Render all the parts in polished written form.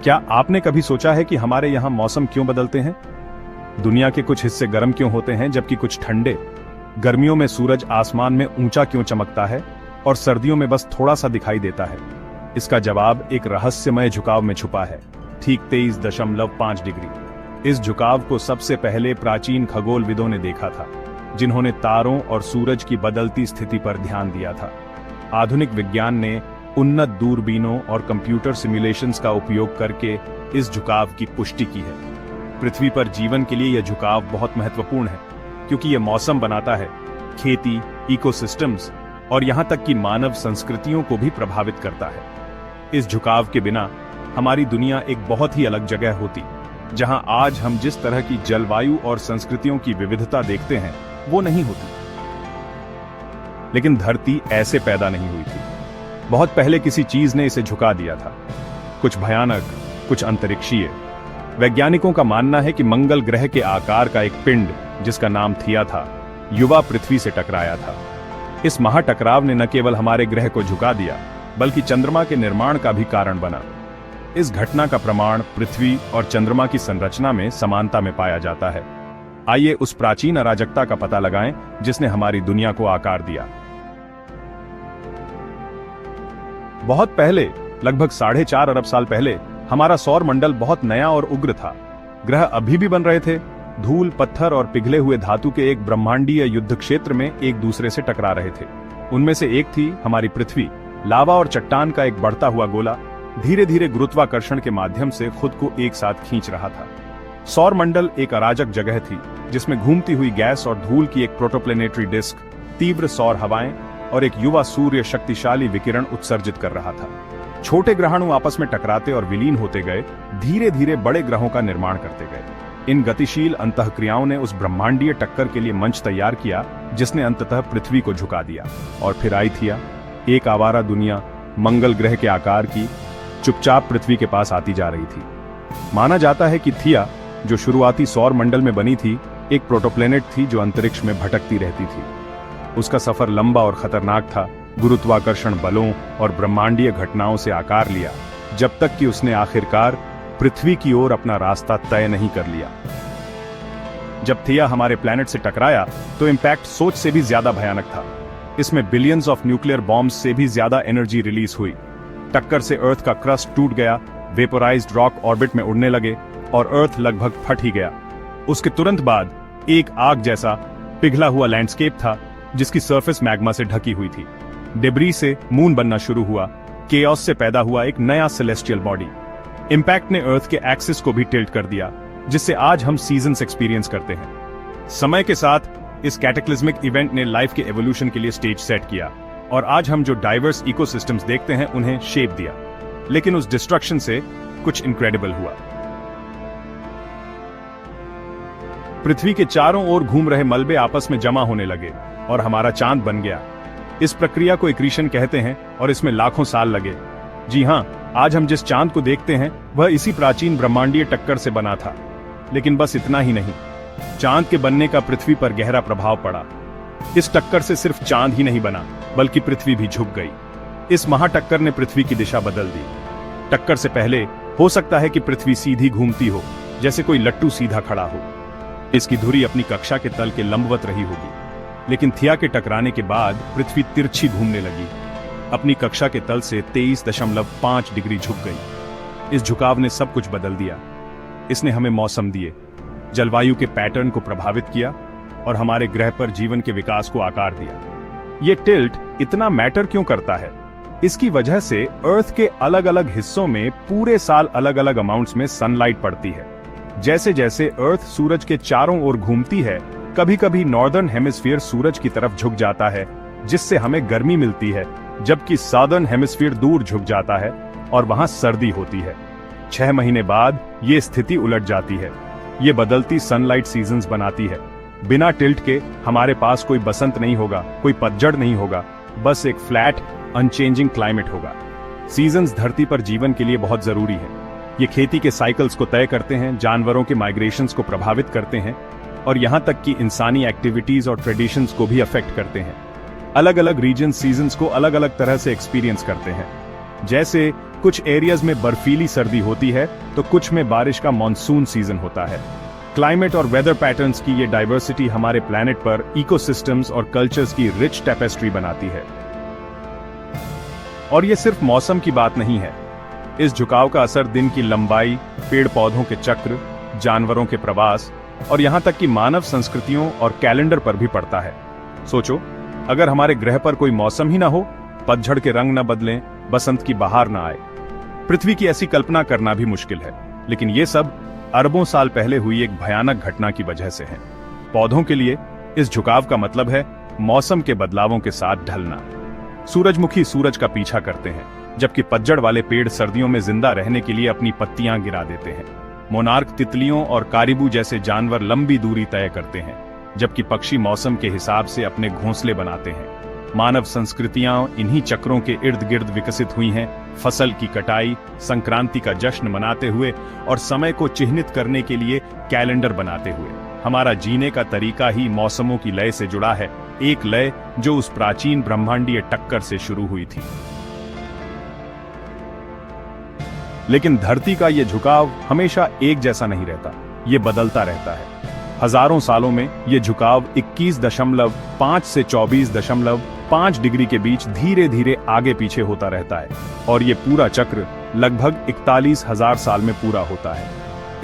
क्या आपने कभी सोचा है कि हमारे यहाँ मौसम क्यों बदलते हैं? दुनिया के कुछ हिस्से गर्म क्यों होते हैं जबकि कुछ ठंडे? गर्मियों में सूरज आसमान में ऊंचा क्यों चमकता है और सर्दियों में बस थोड़ा सा दिखाई देता है? इसका जवाब एक रहस्यमय झुकाव में छुपा है, ठीक 23.5 डिग्री। इस झुकाव को सबसे पहले प्राचीन खगोलविदों ने देखा था, जिन्होंने तारों और सूरज की बदलती स्थिति पर ध्यान दिया था। आधुनिक विज्ञान ने उन्नत दूरबीनों और कंप्यूटर सिमुलेशंस का उपयोग करके इस झुकाव की पुष्टि की है। पृथ्वी पर जीवन के लिए यह झुकाव बहुत महत्वपूर्ण है, क्योंकि यह मौसम बनाता है, खेती, इकोसिस्टम्स और यहां तक कि मानव संस्कृतियों को भी प्रभावित करता है। इस झुकाव के बिना हमारी दुनिया एक बहुत ही अलग जगह होती, जहां आज हम जिस तरह की जलवायु और संस्कृतियों की विविधता देखते हैं वो नहीं होती। लेकिन धरती ऐसे पैदा नहीं हुई थी। बहुत पहले किसी चीज ने इसे झुका दिया था, कुछ भयानक, कुछ अंतरिक्षीय। वैज्ञानिकों का मानना है कि मंगल ग्रह के आकार का एक पिंड, जिसका नाम थिया था, युवा पृथ्वी से टकराया था। इस महाटकराव ने न केवल हमारे ग्रह को झुका दिया, बल्कि चंद्रमा के निर्माण का भी कारण बना। इस घटना का प्रमाण पृथ्वी और चंद्रमा की संरचना में समानता में पाया जाता है। आइए उस प्राचीन अराजकता का पता लगाएं जिसने हमारी दुनिया को आकार दिया। बहुत पहले, लगभग 4.5 अरब साल पहले, हमारा सौर मंडल बहुत नया और उग्र था। ग्रह अभी भी बन रहे थे। धूल, पत्थर और पिघले हुए धातु के एक ब्रह्मांडीय युद्ध क्षेत्र में एक दूसरे से टकरा रहे थे। उनमें से एक थी हमारी पृथ्वी, लावा और चट्टान का एक बढ़ता हुआ गोला, धीरे धीरे गुरुत्वाकर्षण के माध्यम से खुद को एक साथ खींच रहा था। सौर मंडल एक अराजक जगह थी, जिसमें घूमती हुई गैस और धूल की एक प्रोटोप्लेनेटरी डिस्क, तीव्र सौर हवाएं और एक युवा सूर्य शक्तिशाली विकिरण उत्सर्जित कर रहा था। छोटे ग्रहाणु आपस में टकराते और विलीन होते गए, धीरे धीरे बड़े ग्रहों का निर्माण करते गए। इन गतिशील अंतःक्रियाओं ने उस ब्रह्मांडीय टक्कर के लिए मंच तैयार किया, जिसने अंततः पृथ्वी को झुका दिया। और फिर आई थिया, एक आवारा दुनिया, मंगल ग्रह के आकार की, चुपचाप पृथ्वी के पास आती जा रही थी। माना जाता है कि थिया, जो शुरुआती सौर मंडल में बनी थी, एक प्रोटोप्लेनेट थी जो अंतरिक्ष में भटकती रहती थी। उसका सफर लंबा और खतरनाक था, गुरुत्वाकर्षण बलों और ब्रह्मांडीय घटनाओं से आकार लिया, जब तक कि उसने आखिरकार पृथ्वी की ओर अपना रास्ता तय नहीं कर लिया। जब थिया हमारे प्लैनेट से टकराया तो इंपैक्ट सोच से भी ज्यादा भयानक था। इसमें बिलियंस ऑफ न्यूक्लियर बॉम्ब्स से भी ज्यादा एनर्जी रिलीज हुई। टक्कर से अर्थ का क्रस्ट टूट गया, वेपोराइज्ड रॉक ऑर्बिट में उड़ने लगे और अर्थ लगभग फट ही गया। उसके तुरंत बाद एक आग जैसा पिघला हुआ लैंडस्केप था, जिसकी सरफेस मैग्मा से ढकी हुई थी। डेब्री से मून बनना शुरू हुआ, केओस से पैदा हुआ एक नया सेलेस्टियल बॉडी। इंपैक्ट ने अर्थ के एक्सिस को भी टिल्ट कर दिया, जिससे आज हम सीजन्स एक्सपीरियंस करते हैं। समय के साथ इस कैटेक्लिज्मिक इवेंट ने लाइफ के एवोल्यूशन के लिए स्टेज सेट किया, और आज हम जो डाइवर्स इकोसिस्टम्स देखते हैं उन्हें शेप दिया। लेकिन उस डिस्ट्रक्शन से कुछ इनक्रेडिबल हुआ। पृथ्वी के चारों ओर घूम रहे मलबे आपस में जमा होने लगे और हमारा चांद बन गया। इस प्रक्रिया को एक्रीशन कहते हैं और इसमें लाखों साल लगे। जी हां, आज हम जिस चांद को देखते हैं वह इसी प्राचीन ब्रह्मांडीय टक्कर से बना था। लेकिन बस इतना ही नहीं, चांद के बनने का पृथ्वी पर गहरा प्रभाव पड़ा। इस टक्कर से सिर्फ चांद ही नहीं बना, बल्कि पृथ्वी भी झुक गई। इस महाटक्कर ने पृथ्वी की दिशा बदल दी। टक्कर से पहले हो सकता है कि पृथ्वी सीधी घूमती हो, जैसे कोई लट्टू सीधा खड़ा हो। इसकी धुरी अपनी कक्षा के तल के लंबवत रही होगी। लेकिन थिया के टकराने के बाद पृथ्वी तिरछी घूमने लगी, अपनी कक्षा के तल से 23.5 डिग्री झुक गई। इस झुकाव ने सब कुछ बदल दिया। इसने हमें मौसम दिए, जलवायु के पैटर्न को प्रभावित किया और हमारे ग्रह पर जीवन के विकास को आकार दिया। ये टिल्ट इतना मैटर क्यों करता है? इसकी वजह से अर्थ के अलग अलग हिस्सों में पूरे साल अलग अलग अमाउंट्स में सनलाइट पड़ती है। जैसे जैसे अर्थ सूरज के चारों ओर घूमती है, कभी कभी नॉर्दर्न हेमिस्फीयर सूरज की तरफ झुक जाता है, जिससे हमें गर्मी मिलती है, जबकि साउदर्न हेमिस्फीयर दूर झुक जाता है और वहां सर्दी होती है। 6 महीने बाद ये स्थिति उलट जाती है। ये बदलती सनलाइट सीजन्स बनाती है। बिना टिल्ट के हमारे पास कोई बसंत नहीं होगा, कोई पतझड़ नहीं होगा, बस एक फ्लैट अनचेंजिंग क्लाइमेट होगा। सीजन्स धरती पर जीवन के लिए बहुत जरूरी है। ये खेती के साइकिल्स को तय करते हैं, जानवरों के माइग्रेशंस को प्रभावित करते हैं और यहां तक कि इंसानी एक्टिविटीज और ट्रेडिशंस को भी अफेक्ट करते हैं। अलग अलग रीजन सीजन्स को अलग अलग तरह से एक्सपीरियंस करते हैं। जैसे कुछ एरियाज में बर्फीली सर्दी होती है तो कुछ में बारिश का मॉनसून सीजन होता है। क्लाइमेट और वेदर पैटर्न्स की ये डाइवर्सिटी हमारे प्लैनेट पर इकोसिस्टम्स और कल्चर्स की रिच टेपेस्ट्री बनाती है। और ये सिर्फ मौसम की बात नहीं है। इस झुकाव का असर दिन की लंबाई, पेड़ पौधों के चक्र, जानवरों के प्रवास और यहां तक कि मानव संस्कृतियों और कैलेंडर पर भी पड़ता है। सोचो, अगर हमारे ग्रह पर कोई मौसम ही ना हो, पतझड़ के रंग न बदलें, बसंत की बहार ना आए, पृथ्वी की ऐसी कल्पना करना भी मुश्किल है। लेकिन ये सब अरबों साल पहले हुई एक भयानक घटना की वजह से है। पौधों के लिए इस झुकाव का मतलब है मौसम के बदलावों के साथ ढलना। सूरजमुखी सूरज का पीछा करते हैं, जबकि पतझड़ वाले पेड़ सर्दियों में जिंदा रहने के लिए अपनी पत्तियां गिरा देते हैं। मोनार्क तितलियों और कारिबू जैसे जानवर लंबी दूरी तय करते हैं, जबकि पक्षी मौसम के हिसाब से अपने घोंसले बनाते हैं। मानव संस्कृतियां इन्हीं चक्रों के इर्द गिर्द विकसित हुई हैं, फसल की कटाई, संक्रांति का जश्न मनाते हुए और समय को चिह्नित करने के लिए कैलेंडर बनाते हुए। हमारा जीने का तरीका ही मौसमों की लय से जुड़ा है, एक लय जो उस प्राचीन ब्रह्मांडीय टक्कर से शुरू हुई थी। लेकिन धरती का यह झुकाव हमेशा एक जैसा नहीं रहता, ये बदलता रहता है। हजारों सालों में यह झुकाव 21.5 से 24.5 डिग्री के बीच धीरे धीरे आगे पीछे होता रहता है, और ये पूरा चक्र लगभग 41,000 साल में पूरा होता है।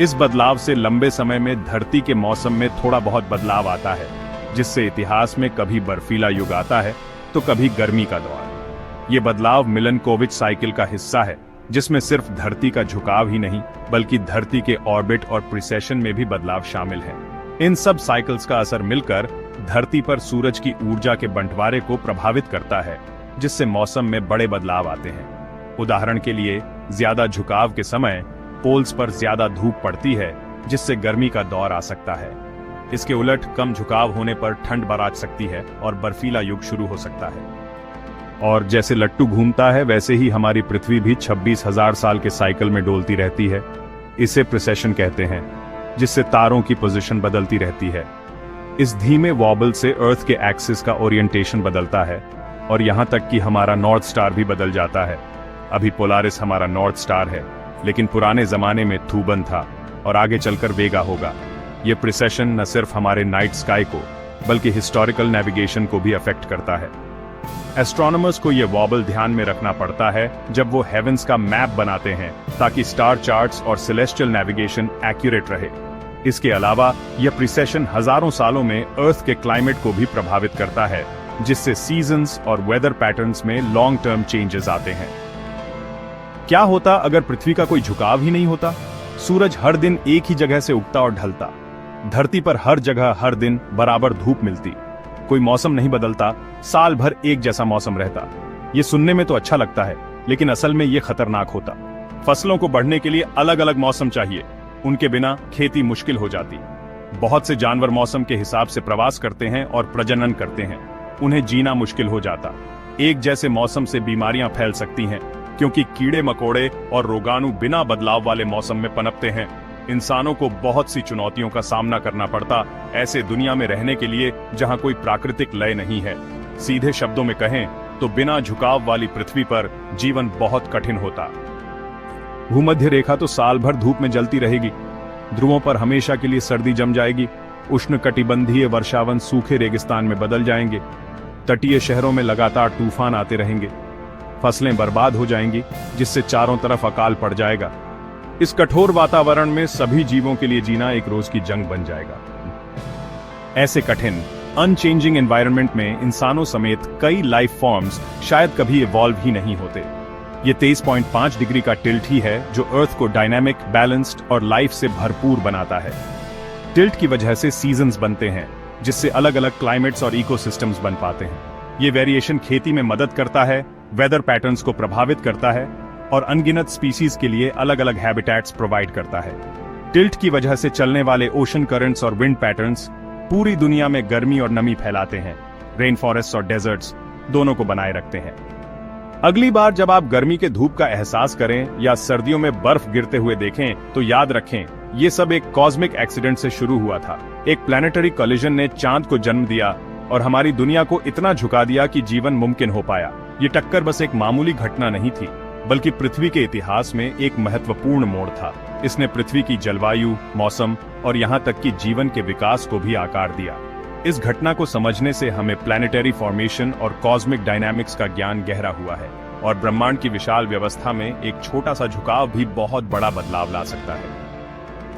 इस बदलाव से लंबे समय में धरती के मौसम में थोड़ा बहुत बदलाव आता है, जिससे इतिहास में कभी बर्फीला युग आता है तो कभी गर्मी का दौर। ये बदलाव मिलनकोविच साइकिल का हिस्सा है, जिसमें सिर्फ धरती का झुकाव ही नहीं बल्कि धरती के ऑर्बिट और प्रिसेशन में भी बदलाव शामिल है। इन सब साइकिल्स का असर मिलकर धरती पर सूरज की ऊर्जा के बंटवारे को प्रभावित करता है, जिससे मौसम में बड़े बदलाव आते हैं। उदाहरण के लिए, ज्यादा झुकाव के समय पोल्स पर ज्यादा धूप पड़ती है, जिससे गर्मी का दौर आ सकता है। इसके उलट कम झुकाव होने पर ठंड बरस सकती है और बर्फीला युग शुरू हो सकता है। और जैसे लट्टू घूमता है, वैसे ही हमारी पृथ्वी भी 26,000 साल के साइकिल में डोलती रहती है। इसे प्रिसेशन कहते हैं, जिससे तारों की पोजीशन बदलती रहती है। इस धीमे वॉबल से अर्थ के एक्सिस का ओरिएंटेशन बदलता है, और यहां तक कि हमारा नॉर्थ स्टार भी बदल जाता है। अभी पोलारिस हमारा नॉर्थ स्टार है, लेकिन पुराने जमाने में थूबन था और आगे चलकर वेगा होगा। ये प्रिसेशन न सिर्फ हमारे नाइट स्काई को बल्कि हिस्टोरिकल नेविगेशन को भी अफेक्ट करता है। एस्ट्रोनॉमर्स को ये वॉबल ध्यान में रखना पड़ता है जब वो हेवेंस का मैप बनाते हैं, ताकि स्टार चार्ट्स और सेलेस्टियल नेविगेशन एक्यूरेट रहे। इसके अलावा यह प्रिसेशन हजारों सालों में अर्थ के क्लाइमेट को भी प्रभावित करता है, जिससे सीजन्स और वेदर पैटर्न्स में लॉन्ग टर्म चेंजेस आते हैं। क्या होता अगर पृथ्वी का कोई झुकाव ही नहीं होता? सूरज हर दिन एक ही जगह से उगता और ढलता, धरती पर हर जगह हर दिन बराबर धूप मिलती, कोई मौसम नहीं बदलता, साल भर एक जैसा मौसम रहता। ये सुनने में तो अच्छा लगता है, लेकिन असल में ये खतरनाक होता। फसलों को बढ़ने के लिए अलग अलग मौसम चाहिए, उनके बिना खेती मुश्किल हो जाती। बहुत से जानवर मौसम के हिसाब से प्रवास करते हैं और प्रजनन करते हैं, उन्हें जीना मुश्किल हो जाता। एक जैसे मौसम से बीमारियां फैल सकती हैं, क्योंकि कीड़े मकोड़े और रोगाणु बिना बदलाव वाले मौसम में पनपते हैं। इंसानों को बहुत सी चुनौतियों का सामना करना पड़ता ऐसे दुनिया में रहने के लिए जहां कोई प्राकृतिक लय नहीं है। सीधे शब्दों में कहें तो बिना झुकाव वाली पृथ्वी पर जीवन बहुत कठिन होता। भूमध्य रेखा तो साल भर धूप में जलती रहेगी, ध्रुवों पर हमेशा के लिए सर्दी जम जाएगी, उष्णकटिबंधीय वर्षावन सूखे रेगिस्तान में बदल जाएंगे, तटीय शहरों में लगातार तूफान आते रहेंगे, फसलें बर्बाद हो जाएंगी, जिससे चारों तरफ अकाल पड़ जाएगा। इस कठोर वातावरण में सभी जीवों के लिए जीना एक रोज की जंग बन जाएगा। ऐसे कठिन अनचेंजिंग एनवायरनमेंट में इंसानों समेत कई लाइफ फॉर्म्स शायद कभी इवॉल्व ही नहीं होते। ये 23.5 डिग्री का टिल्ट ही है जो अर्थ को डायनामिक, बैलेंस्ड और लाइफ से भरपूर बनाता है। टिल्ट की वजह से सीजन्स बनते हैं, जिससे अलग अलग क्लाइमेट्स और इकोसिस्टम्स बन पाते हैं। ये वेरिएशन खेती में मदद करता है, वेदर पैटर्न्स को प्रभावित करता है और अनगिनत स्पीसीज के लिए अलग अलग हैबिटेट्स प्रोवाइड करता है। टिल्ट की वजह से चलने वाले ओशन करंट्स और विंड पैटर्न्स पूरी दुनिया में गर्मी और नमी फैलाते हैं, रेन फॉरेस्ट और डेजर्ट्स दोनों को बनाए रखते हैं। अगली बार जब आप गर्मी के धूप का एहसास करें या सर्दियों में बर्फ गिरते हुए देखें, तो याद रखें ये सब एक कॉस्मिक एक्सीडेंट से शुरू हुआ था। एक प्लैनेटरी कोलिजन ने चांद को जन्म दिया और हमारी दुनिया को इतना झुका दिया कि जीवन मुमकिन हो पाया। ये टक्कर बस एक मामूली घटना नहीं थी, बल्कि पृथ्वी के इतिहास में एक महत्वपूर्ण मोड़ था। इसने पृथ्वी की जलवायु, मौसम और यहाँ तक कि जीवन के विकास को भी आकार दिया। इस घटना को समझने से हमें प्लैनेटरी फॉर्मेशन और कॉस्मिक डायनामिक्स का ज्ञान गहरा हुआ है, और ब्रह्मांड की विशाल व्यवस्था में एक छोटा सा झुकाव भी बहुत बड़ा बदलाव ला सकता है।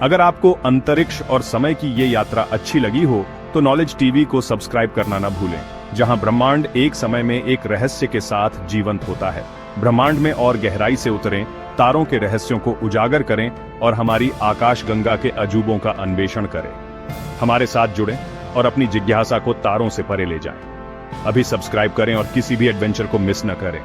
अगर आपको अंतरिक्ष और समय की ये यात्रा अच्छी लगी हो तो नॉलेज टीवी को सब्सक्राइब करना न भूलें, जहां ब्रह्मांड एक समय में एक रहस्य के साथ जीवंत होता है। ब्रह्मांड में और गहराई से उतरें, तारों के रहस्यों को उजागर करें और हमारी आकाश गंगा के अजूबों का अन्वेषण करें। हमारे साथ जुड़ें और अपनी जिज्ञासा को तारों से परे ले जाएं। अभी सब्सक्राइब करें और किसी भी एडवेंचर को मिस न करें।